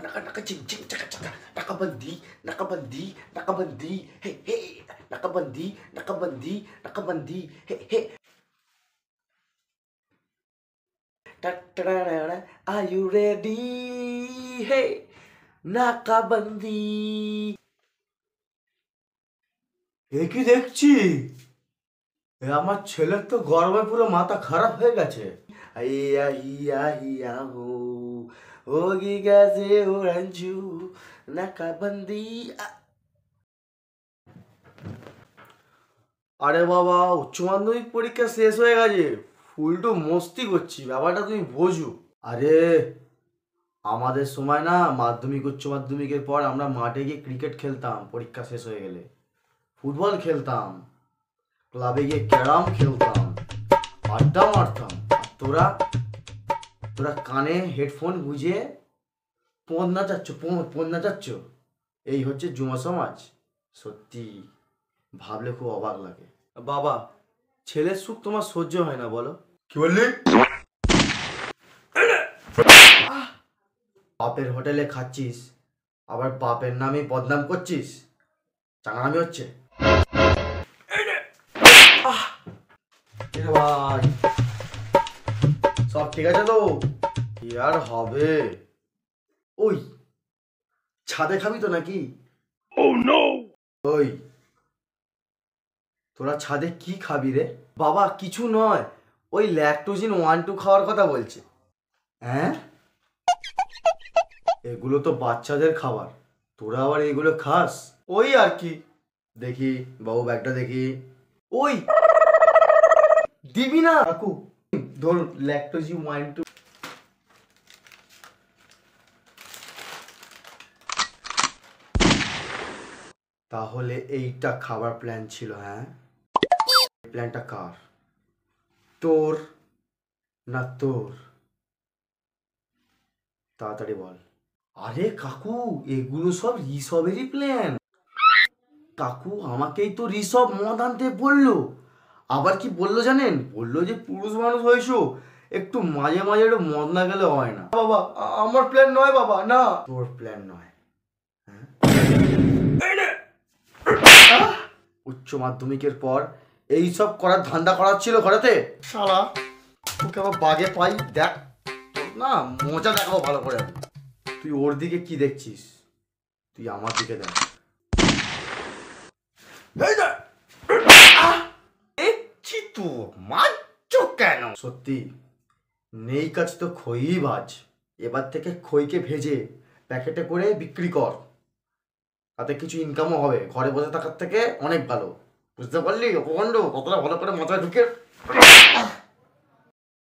naka naka ching ching chaka chaka nakabandi nakabandi nakabandi hey hey nakabandi nakabandi nakabandi hey hey are you ready hey nakabandi কি দেখছি আমার ছেলের তো গর্বে পুরো মাথা খারাপ হয়ে গেছে আইয়া হিয়া হিয়া হো হোগি গেছে ওরাঞ্জু নাকাবন্দি আরে বাবা উচ্চ মাধ্যমিক পরীক্ষা শেষ হয়ে গেছে ফুলটু মস্তি করছি ব্যাপারটা তুমি বোঝো আরে আমাদের সময় না মাধ্যমিক উচ্চ মাধ্যমিকের পর আমরা মাঠে গিয়ে ক্রিকেট খেলতাম পরীক্ষা শেষ হয়ে গেলে ফুটবল খেলতাম ক্লাবে গিয়ে ক্যারাম খেলতাম আড্ডা মারতাম তোরা তোরা কানে হেডফোন গুঁজে পদ নাচাচ্ছ এই হচ্ছে যুব সমাজ সত্যি ভাবলে খুব অবাক লাগে বাবা ছেলের সুখ তোমার সহ্য হয় না বলো কি বললি বাপের হোটেলে খাচ্ছিস আবার বাপের নামে বদনাম করছিস চাঙানামি হচ্ছে সব ঠিক আছে তো কি আর হবে ওই ছাদে খাবি তো নাকি ওই তোরা ছাদে কি খাবি রে বাবা কিছু নয় ওই ল্যাকটোজিন 1-2 খাওয়ার কথা বলছে হ্যাঁ এগুলো তো বাচ্চাদের খাবার তোরা আবার এগুলো খাস ওই আর কি দেখি বাবু ব্যাগটা দেখি ওই দিবি না কাকু ধরুন ল্যাকটোজিন 1-2 তাহলে এইটা খাবার প্ল্যান ছিল হ্যাঁ প্ল্যানটা কার তোর না তোর তাড়াতাড়ি বল আরে কাকু এগুলো সব ঋষভেরই প্ল্যান কাকু আমাকেই তো ঋষভ মদ আনতে বললো আবার কি বললো জানেন বললো যে পুরুষ মানুষ হয়েছো একটু মাঝে মাঝে একটু মদ না গেলে হয় না বাবা আমার প্ল্যান নয় বাবা না তোর প্ল্যান নয় উচ্চ মাধ্যমিকের পর এইসব করার ধান্দা করার ছিল ঘরেতে শালা তোকে আবার বাগে পাই দেখ না মজা দেখাবো ভালো করে তুই ওর দিকে কি দেখছিস তুই আমার দিকে দেখ দেখছি তো মারছ কেন সত্যি নেই কাজ তো খই বাজ এবার থেকে খইকে ভেজে প্যাকেটে করে বিক্রি কর তাতে কিছু ইনকামও হবে ঘরে বসে থাকার থেকে অনেক ভালো বুঝতে পারলি কতটা ভালো করে মাথায় ঢুকে